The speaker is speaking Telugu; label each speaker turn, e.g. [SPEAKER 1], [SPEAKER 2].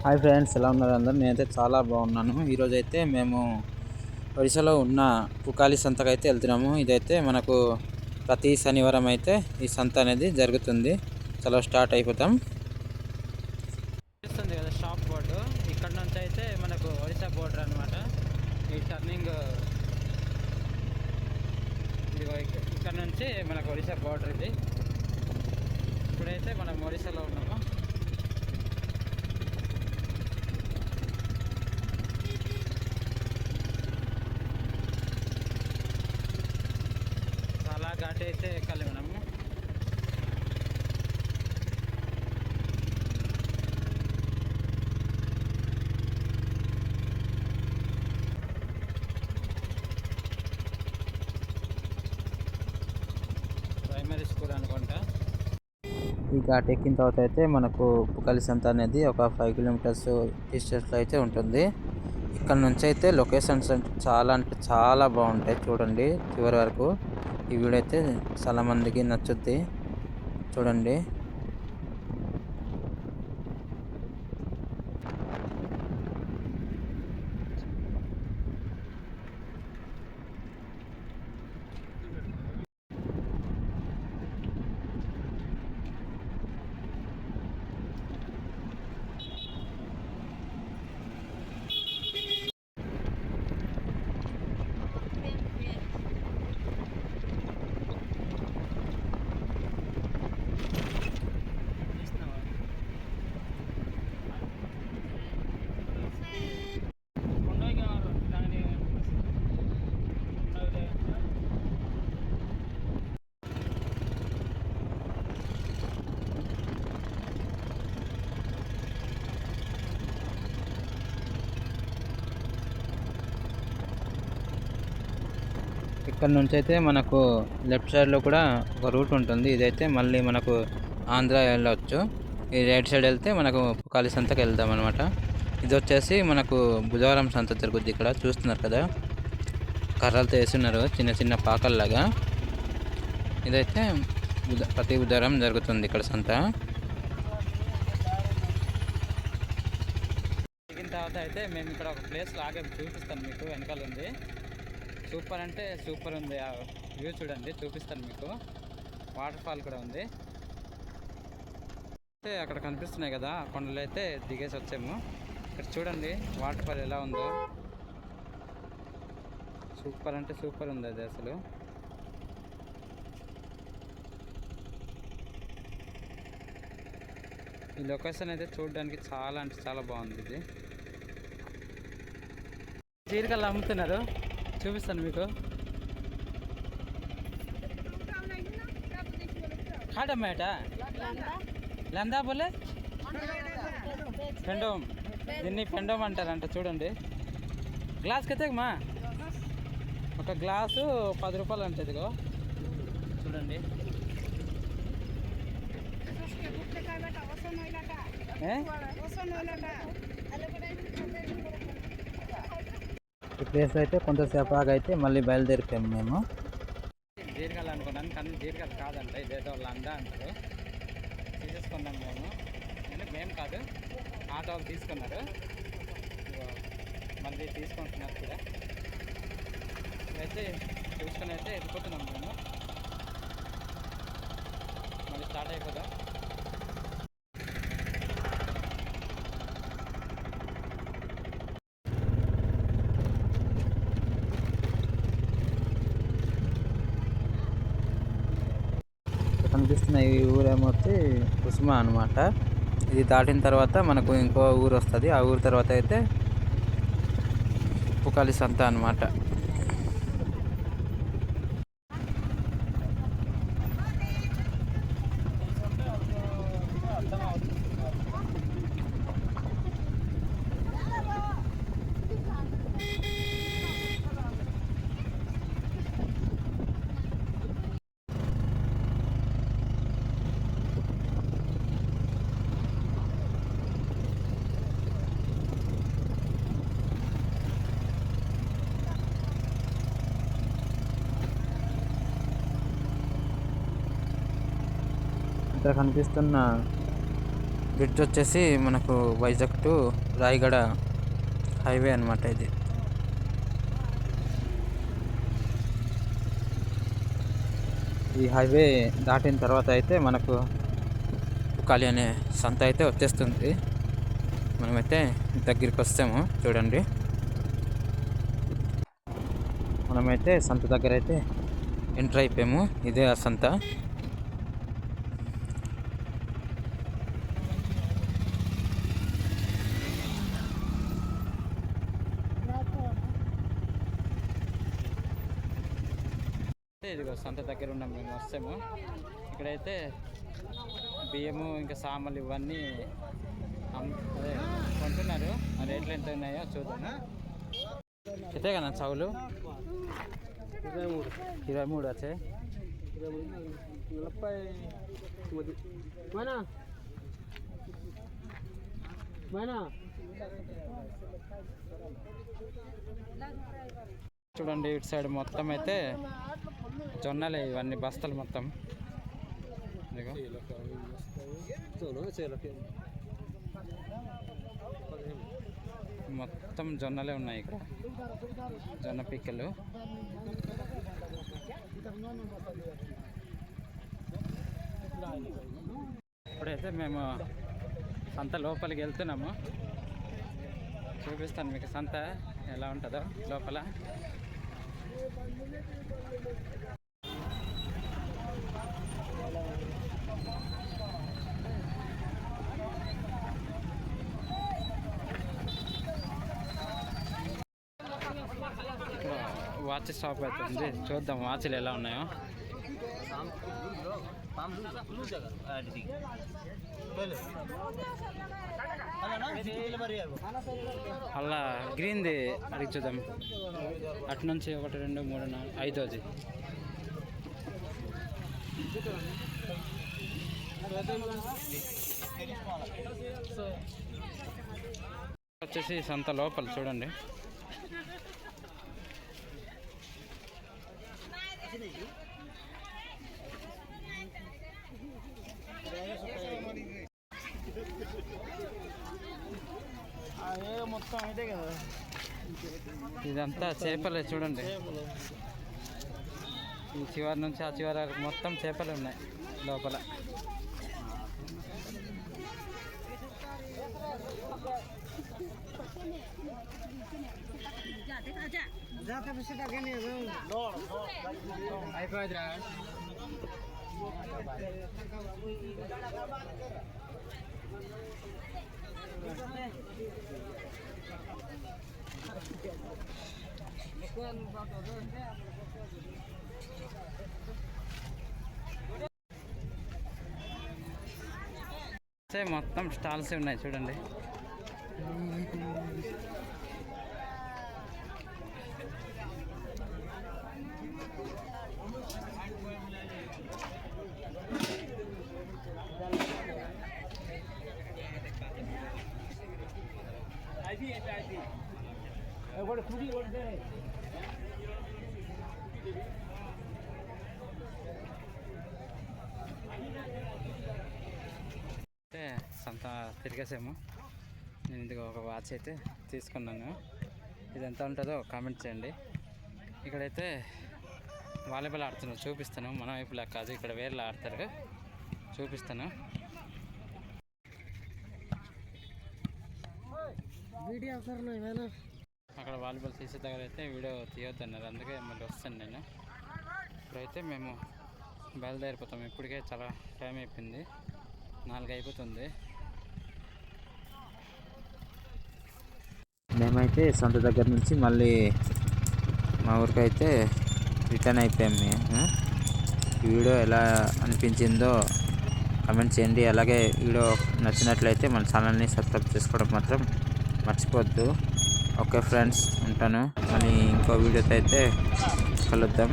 [SPEAKER 1] హాయ్ ఫ్రెండ్స్, ఎలా ఉన్నారు అందరూ? నేనైతే చాలా బాగున్నాను. ఈరోజు అయితే మేము ఒడిశాలో ఉన్న పుకాలి సంతకైతే వెళ్తున్నాము. ఇదైతే మనకు ప్రతి శనివారం అయితే ఈ సంత అనేది జరుగుతుంది. చలో స్టార్ట్ అయిపోతాం.
[SPEAKER 2] చూస్తుంది కదా షాప్ బోర్డు. ఇక్కడ నుంచి అయితే మనకు ఒడిశా బోర్డర్ అనమాట. ఈ టర్నింగ్ ఇదిగో ఇక్కడ నుంచి మనకు ఒడిశా బోర్డర్ ఇది. ఇప్పుడైతే మనం ఒడిశాలో ఉన్నాము. చాలా ఘాట్ అయితే ఎక్కాలి మనము. ప్రైమరీ స్కూల్ అనుకుంటా.
[SPEAKER 1] ఈ ఘాట్ ఎక్కిన తర్వాత అయితే మనకు పుకాలి సంత అనేది ఒక 5 కిలోమీటర్స్ డిస్టెన్స్లో అయితే ఉంటుంది. ఇక్కడ నుంచి అయితే లొకేషన్స్ అంటే చాలా బాగుంటాయి. చూడండి చివరి వరకు. ఈ వీడియో అయితే చాలా మందికి నచ్చుద్ది. చూడండి. ఇక్కడ నుంచి అయితే మనకు లెఫ్ట్ సైడ్లో కూడా ఒక రూట్ ఉంటుంది. ఇదైతే మళ్ళీ మనకు ఆంధ్ర వెళ్ళవచ్చు. ఈ రైట్ సైడ్ వెళ్తే మనకు పుకాలి సంతకి వెళ్దాం అనమాట. ఇది వచ్చేసి మనకు బుధవారం సంత జరుగుద్ది. ఇక్కడ చూస్తున్నారు కదా, కర్రలతో వేస్తున్నారు చిన్న చిన్న పాకల్లాగా. ఇదైతే ప్రతి బుధవారం జరుగుతుంది ఇక్కడ సంత.
[SPEAKER 2] దిగిన తర్వాత అయితే మేము ఇక్కడ ఒక ప్లేస్ లాగా చూపిస్తాను మీకు. వెనకాల ఉంది, సూపర్ అంటే సూపర్ ఉంది. ఆ వ్యూ చూడండి, చూపిస్తాను మీకు. వాటర్ ఫాల్ కూడా ఉంది. అయితే అక్కడ కనిపిస్తున్నాయి కదా ఆ కొండలు, అయితే దిగేసి వచ్చాము. ఇక్కడ చూడండి వాటర్ ఫాల్ ఎలా ఉందో. సూపర్ అంటే సూపర్ ఉంది అది అసలు. ఈ లొకేషన్ అయితే చూడడానికి చాలా అంటే చాలా బాగుంది. ఇది జీరికల్లా అమ్ముతున్నారు, చూపిస్తాను మీకు. खाड़ा मैटा లందా బోలే పెండోమ్, దీన్ని పెండోమ్ అంటారంట. చూడండి గ్లాస్కి అయితే మా ఒక గ్లాసు 10 రూపాయలు అంటే. ఇదిగో చూడండి.
[SPEAKER 1] ఈ ప్లేస్ అయితే కొంతసేపు ఆగైతే మళ్ళీ బయలుదేరిపోయాము మేము.
[SPEAKER 2] దీర్ఘాలు అనుకున్నాను కానీ దీర్ఘాలు కాదంట, ఇదేదో లండా అంటారు. తీసేసుకున్నాం మేము కాదు, ఆటో వాళ్ళు తీసుకున్నారు. మళ్ళీ తీసుకుంటున్నారు కూడా. అయితే చూసుకొని అయితే వెళ్ళిపోతున్నాం మేము. మళ్ళీ స్టార్ట్ అయిపోదాం.
[SPEAKER 1] కనిపిస్తున్న ఈ ఊరేమో కుసుమ అనమాట. ఇది దాటిన తర్వాత మనకు ఇంకో ఊరు వస్తుంది. ఆ ఊరు తర్వాత అయితే పుకాలి సంత అనమాట. ఇక్కడ కనిపిస్తున్న బ్రిడ్జ్ వచ్చేసి మనకు వైజాగ్ టు రాయగడ హైవే అనమాట ఇది. ఈ హైవే దాటిన తర్వాత అయితే మనకు ఉకాలి అనే సంత అయితే వచ్చేస్తుంది. మనమైతే దగ్గరికి వస్తాము చూడండి. మనమైతే సంత దగ్గర అయితే ఎంటర్ అయిపోయాము. ఇదే ఆ సంత.
[SPEAKER 2] ఇదిగో సంత దగ్గర ఉన్నాం మేము. వస్తాము ఇక్కడైతే బియ్యము ఇంకా సామాన్లు ఇవన్నీ అదే కొంటున్నారు. ఆ రేట్లు ఎంత ఉన్నాయో చూద్దాం. అయితే కదా చౌలు 23 వచ్చాయి. చూడండి ఇటు సైడ్ మొత్తం అయితే జొన్నలే ఇవన్నీ బస్తాలు మొత్తం. మొత్తం జొన్నలే ఉన్నాయి ఇక్కడ, జొన్న పిక్కలు. ఇప్పుడైతే మేము సంత లోపలికి వెళ్తున్నాము. చూపిస్తాను మీకు సంత ఎలా ఉంటుందో లోపల. వాచ్ షాప్ అయితే ఉంది. చూద్దాం వాచ్లు ఎలా ఉన్నాయో. అలా గ్రీన్ది అడిగి చూద్దాం. అటు నుంచి 1 2 3 4 5 వచ్చేసి సంత లోపల చూడండి. ఇదంతా చేపలే చూడండి. ఈ చివరి నుంచి ఆ చివరి వరకు మొత్తం చేపలు ఉన్నాయి లోపల. అయిపోయిందిరా. మొత్తం స్టాల్స్ ఉన్నాయి చూడండి. సంత తిరిగేసాము. నేను ఇదిగో ఒక వాచ్ అయితే తీసుకున్నాను. ఇది ఎంత ఉంటుందో కామెంట్ చేయండి. ఇక్కడైతే వాలీబాల్ ఆడుతున్నారు, చూపిస్తాను. మన వైపులా కాదు, ఇక్కడ వేరేలా ఆడతారు, చూపిస్తాను. అక్కడ వాలీబాల్ తీసే దగ్గర అయితే వీడియో తీయొద్దన్నారు, అందుకే మళ్ళీ వస్తాను నేను. ఇప్పుడైతే మేము బయలుదేరిపోతాం. ఇప్పటికే చాలా టైం అయిపోయింది, 4 అయిపోతుంది.
[SPEAKER 1] మేమైతే సంత దగ్గర నుంచి మళ్ళీ మా ఊరికైతే రిటర్న్ అయిపోయాం. ఈ వీడియో ఎలా అనిపించిందో కమెంట్ చేయండి. అలాగే వీడియో నచ్చినట్లయితే మన ఛానల్ని సబ్స్క్రైబ్ చేసుకోవడం మాత్రం మర్చిపోవద్దు. ఓకే ఫ్రెండ్స్, ఉంటాను. మళ్ళీ ఇంకో వీడియోతో అయితే కలుద్దాం.